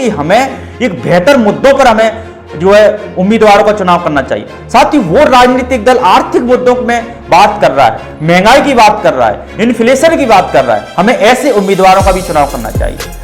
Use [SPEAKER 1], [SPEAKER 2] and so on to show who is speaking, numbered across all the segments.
[SPEAKER 1] कि हमें एक बेहतर मुद्दों पर हमें जो है उम्मीदवारों का चुनाव करना चाहिए। साथ ही वो राजनीतिक दल आर्थिक मुद्दों में बात कर रहा है, महंगाई की बात कर रहा है, इन्फ्लेशन की बात कर रहा है, हमें ऐसे उम्मीदवारों का भी चुनाव करना चाहिए।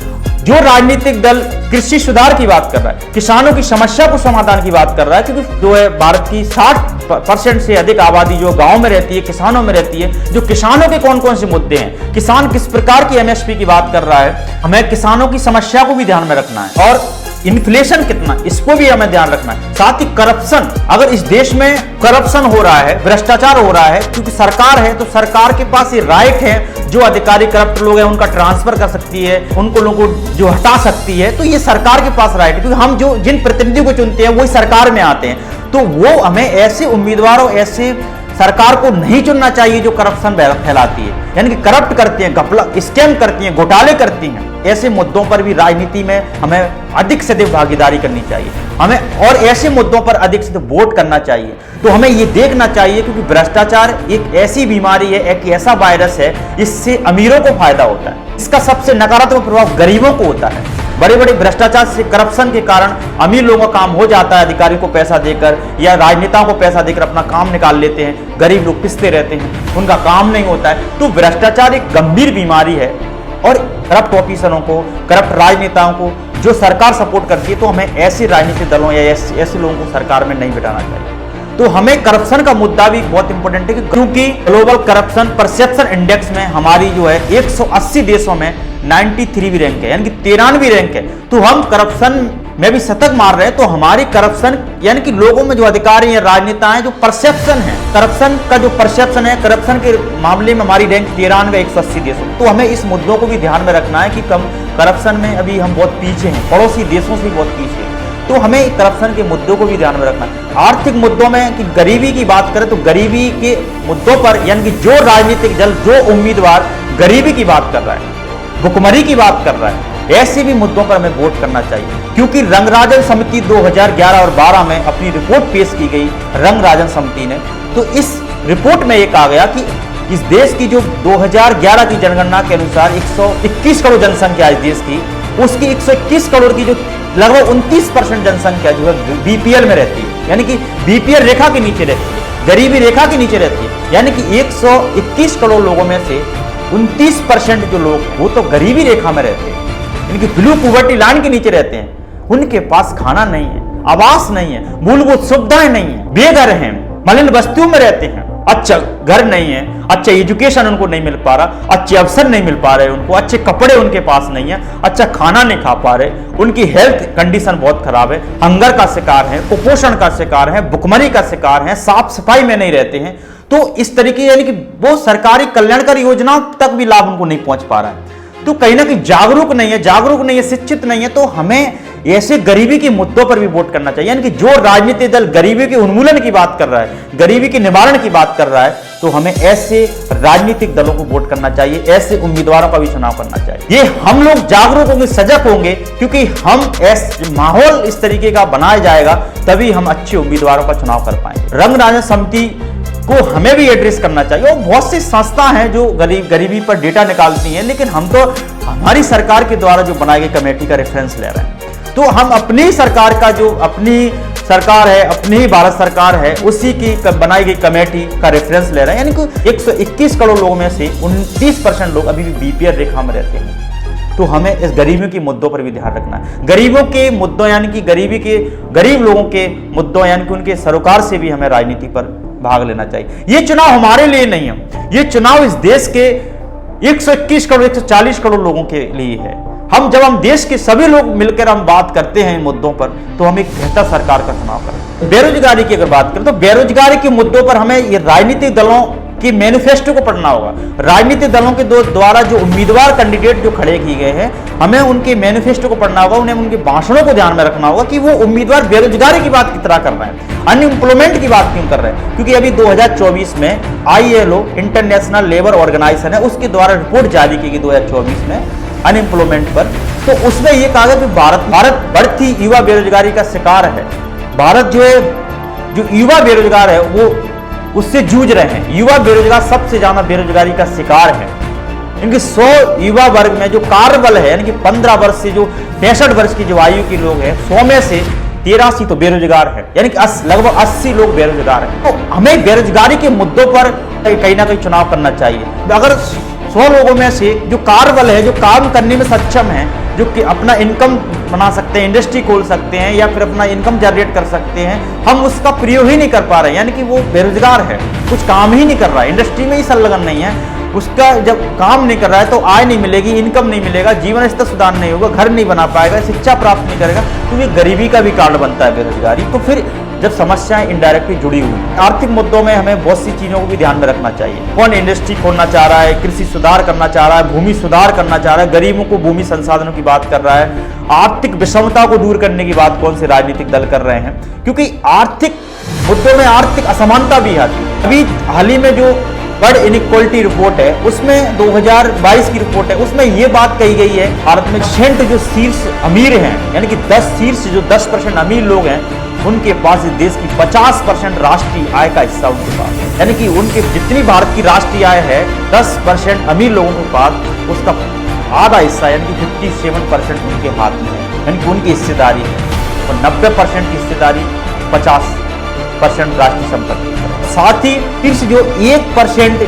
[SPEAKER 1] जो राजनीतिक दल कृषि सुधार की बात कर रहा है, किसानों की समस्या को समाधान की बात कर रहा है, क्योंकि जो है भारत की 60% से अधिक आबादी जो गांव में रहती है, किसानों में रहती है, जो किसानों के कौन कौन से मुद्दे हैं, किसान किस प्रकार की एमएसपी की बात कर रहा है, हमें किसानों की समस्या को भी ध्यान में रखना है और इन्फ्लेशन कितना, इसको भी हमें ध्यान रखना है। साथ ही करप्शन, अगर इस देश में करप्शन हो रहा है, भ्रष्टाचार हो रहा है, क्योंकि सरकार है तो सरकार के पास ये राइट है, जो अधिकारी करप्ट लोग हैं उनका ट्रांसफर कर सकती है, उनको लोगों को जो हटा सकती है, तो ये सरकार के पास राइट है, क्योंकि हम जो जिन प्रतिनिधियों को चुनते हैं वही सरकार में आते हैं। तो वो हमें ऐसे उम्मीदवारों, ऐसे सरकार को नहीं चुनना चाहिए जो करप्शन फैलाती है, यानी कि करप्ट करती हैं, घपला स्कैम करती हैं, घोटाले करती हैं। ऐसे मुद्दों पर भी राजनीति में हमें अधिक से अधिक भागीदारी करनी चाहिए हमें, और ऐसे मुद्दों पर अधिक से अधिक वोट करना चाहिए। तो हमें ये देखना चाहिए, क्योंकि भ्रष्टाचार एक ऐसी बीमारी है, एक ऐसा वायरस है, इससे अमीरों को फायदा होता है, इसका सबसे नकारात्मक प्रभाव गरीबों को होता है। बड़े बड़े भ्रष्टाचार से, करप्शन के कारण अमीर लोगों का काम हो जाता है, अधिकारी को पैसा देकर या राजनेताओं को पैसा देकर अपना काम निकाल लेते हैं, गरीब लोग पिसते रहते हैं, उनका काम नहीं होता है। तो भ्रष्टाचार एक गंभीर बीमारी है, और करप्ट ऑफिसरों को, करप्ट राजनेताओं को जो सरकार सपोर्ट करती है, तो हमें ऐसे राजनीतिक दलों या ऐसे लोगों को सरकार में नहीं बिठाना चाहिए। तो हमें करप्शन का मुद्दा भी बहुत इंपॉर्टेंट है, क्योंकि ग्लोबल करप्शन परसेप्शन इंडेक्स में हमारी जो है 180 देशों में 93वीं रैंक है, यानी कि 13वीं रैंक है। तो हम करप्शन में भी शतक मार रहे हैं। तो हमारी करप्शन, यानी कि लोगों में जो अधिकारी हैं, राजनेता हैं, जो परसेप्शन है, करप्शन का जो परसेप्शन है, करप्शन के मामले में हमारी रैंक 13 180 देशों। तो हमें इस मुद्दों को भी ध्यान में रखना है कि कम करप्शन में अभी हम बहुत पीछे हैं, पड़ोसी देशों से बहुत पीछे हैं। तो हमें करप्शन के मुद्दों को भी ध्यान में रखना है। आर्थिक मुद्दों में कि गरीबी की बात करें तो गरीबी के मुद्दों पर, यानी कि जो राजनीतिक दल, जो उम्मीदवार गरीबी की बात कर रहा है, भुखमरी की बात कर रहा है, ऐसे भी मुद्दों पर हमें वोट करना चाहिए। क्योंकि रंगराजन समिति 2011 और 12 में अपनी रिपोर्ट पेश की गई, रंगराजन समिति ने, तो इस रिपोर्ट में एक आ गया कि इस देश की जो 2011 की जनगणना के अनुसार 121 करोड़ जनसंख्या इस देश की, उसकी 121 करोड़ की जो लगभग 29% जनसंख्या जो है बीपीएल में रहती है, यानी कि बीपीएल रेखा के नीचे रहती है, गरीबी रेखा के नीचे रहती है। यानी कि 121 करोड़ लोगों में से 29% जो लोग वो तो गरीबी रेखा में रहते हैं, यानी कि ब्लू पॉवर्टी लाइन के नीचे रहते हैं। उनके पास खाना नहीं है, आवास नहीं है, मूलभूत सुविधाएं नहीं है, बेघर हैं, मलिन बस्तियों में रहते हैं, अच्छा घर नहीं है, अच्छा एजुकेशन उनको नहीं मिल पा रहा, अच्छे अवसर नहीं मिल पा रहे उनको, अच्छे कपड़े उनके पास नहीं है, अच्छा खाना नहीं खा पा रहे, उनकी हेल्थ कंडीशन बहुत खराब है, हंगर का शिकार है, कुपोषण का शिकार है, भुखमरी का शिकार है, साफ सफाई में नहीं रहते हैं। तो इस तरीके, यानी कि वो सरकारी कल्याणकारी योजनाओं तक भी लाभ उनको नहीं पहुंच पा रहा है। तो कहीं ना कहीं जागरूक नहीं है, शिक्षित नहीं है। तो हमें ऐसे गरीबी के मुद्दों पर भी वोट करना चाहिए, यानी कि जो राजनीतिक दल गरीबी के उन्मूलन की बात कर रहा है, गरीबी के निवारण की बात कर रहा है, तो हमें ऐसे राजनीतिक दलों को वोट करना चाहिए, ऐसे उम्मीदवारों का भी चुनाव करना चाहिए। ये हम लोग जागरूक होंगे, सजग होंगे, क्योंकि हम ऐसे माहौल इस तरीके का बनाया जाएगा, तभी हम अच्छे उम्मीदवारों का चुनाव कर पाएंगे। रंगराजन समिति को हमें भी एड्रेस करना चाहिए। और बहुत सी संस्था हैं जो गरीबी पर डेटा निकालती हैं, लेकिन हम तो हमारी सरकार के द्वारा जो बनाई गई कमेटी का रेफरेंस ले रहे हैं। तो हम अपनी सरकार का, जो अपनी सरकार है, अपनी ही भारत सरकार है, उसी की बनाई गई कमेटी का रेफरेंस ले रहे हैं। यानी कि 121 करोड़ लोगों में से 29% लोग अभी भी बीपीएल रेखा में रहते हैं। तो हमें इस गरीबी के मुद्दों पर भी ध्यान रखना है। गरीबों के मुद्दों, यानी कि गरीब लोगों के मुद्दों, यानी कि उनके सरोकार से भी हमें राजनीति पर भाग लेना चाहिए। ये चुनाव हमारे लिए नहीं है, ये चुनाव इस देश के 121 करोड़ 140 करोड़ लोगों के लिए है। जब हम देश के सभी लोग मिलकर हम बात करते हैं इन मुद्दों पर, तो हम एक बेहतर सरकार का चुनाव करें। बेरोजगारी की अगर बात करें तो बेरोजगारी के मुद्दों पर हमें ये राजनीतिक दलों की मैनिफेस्टो को पढ़ना होगा। राजनीतिक दलों के द्वारा जो उम्मीदवार कैंडिडेट जो खड़े किए गए हैं, हमें उनके मैनिफेस्टो को पढ़ना होगा, उन्हें उनके भाषणों को ध्यान में रखना होगा कि वो उम्मीदवार बेरोजगारी की बात किस तरह कर रहे हैं, अनएम्प्लॉयमेंट की बात क्यों कर रहे हैं। क्योंकि अभी 2024 में ILO इंटरनेशनल लेबर ऑर्गेनाइजेशन है, उसके द्वारा रिपोर्ट जारी की गई 2024 में अनएम्प्लॉयमेंट पर। तो उसमें यह कहा गया कि भारत बढ़ती युवा बेरोजगारी का शिकार है। भारत जो युवा बेरोजगार है वो उससे जूझ रहे हैं। युवा बेरोजगार सबसे ज्यादा बेरोजगारी का शिकार है। इनके 100 युवा वर्ग में जो कार्यबल है, यानी कि 15 वर्ष से जो 65 वर्ष की जो आयु के लोग हैं, 100 में से 83 तो बेरोजगार है, यानी कि लगभग 80 लोग बेरोजगार हैं। तो हमें बेरोजगारी के मुद्दों पर कहीं ना कहीं चुनाव करना चाहिए। अगर 100 लोगों में से जो कार्यबल है, जो काम करने में सक्षम है, जो कि अपना इनकम बना सकते हैं, इंडस्ट्री खोल सकते हैं या फिर अपना इनकम जनरेट कर सकते हैं, हम उसका प्रयोग ही नहीं कर पा रहे हैं, यानी कि वो बेरोजगार है, कुछ काम ही नहीं कर रहा है, इंडस्ट्री में ही संलग्न नहीं है, उसका जब काम नहीं कर रहा है तो आय नहीं मिलेगी, इनकम नहीं मिलेगा, जीवन स्तर सुधार नहीं होगा, घर नहीं बना पाएगा, शिक्षा प्राप्त नहीं करेगा, तो ये गरीबी का भी कारण बनता है बेरोजगारी। तो फिर जब समस्याएं इनडायरेक्टली जुड़ी हुई, आर्थिक मुद्दों में हमें बहुत सी चीजों को भी ध्यान में रखना चाहिए। कौन इंडस्ट्री खोलना चाह रहा है, कृषि सुधार करना चाह रहा है, भूमि सुधार करना चाह रहा है, गरीबों को भूमि संसाधनों की बात कर रहा है, आर्थिक विषमता को दूर करने की बात कौन से राजनीतिक दल कर रहे हैं, क्योंकि आर्थिक मुद्दों में आर्थिक असमानता भी आती है। अभी हाल ही में जो वर्ल्ड इनइक्वालिटी रिपोर्ट है, उसमें 2022 की रिपोर्ट है, उसमें यह बात कही गई है भारत में जो शीर्ष अमीर हैं, यानी कि 10% अमीर लोग हैं, उनके पास इस देश की 50% राष्ट्रीय आय का हिस्सा उनके पास है, यानी कि उनके जितनी भारत की राष्ट्रीय आय है 10% अमीर लोगों के पास उसका आधा हिस्सा यानी कि 57% उनके हाथ में है, यानी कि उनकी हिस्सेदारी है, और 90% की हिस्सेदारी 50% राष्ट्रीय संपत्ति। साथ ही फिर जो 1%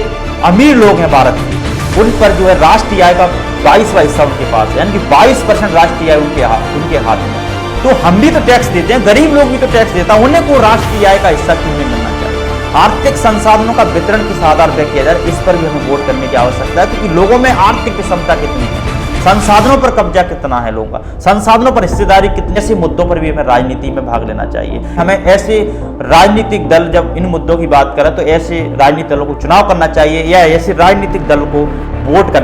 [SPEAKER 1] अमीर लोग हैं भारत के, उन पर जो है राष्ट्रीय आय का 22वां हिस्सा उनके पास है, यानी कि 22% राष्ट्रीय आय उनके हाथ में। तो हम भी तो टैक्स देते हैं, गरीब लोग भी तो टैक्स देता है, उन्हें को राष्ट्रीय आय का हिस्सा क्यों नहीं मिलना चाहिए। आर्थिक संसाधनों का वितरण किस आधार पर किया जाए, इस पर भी हमें वोट करने की आवश्यकता है, क्योंकि लोगों में आर्थिक विषमता कितनी है, संसाधनों पर कब्जा कितना है लोगों का, संसाधनों पर हिस्सेदारी कितनी, ऐसे मुद्दों पर भी हमें राजनीति में भाग लेना चाहिए। हमें ऐसे राजनीतिक दल जब इन मुद्दों की बात करें तो ऐसे राजनीतिक दलों को चुनाव करना चाहिए या ऐसे राजनीतिक दल को वोट करना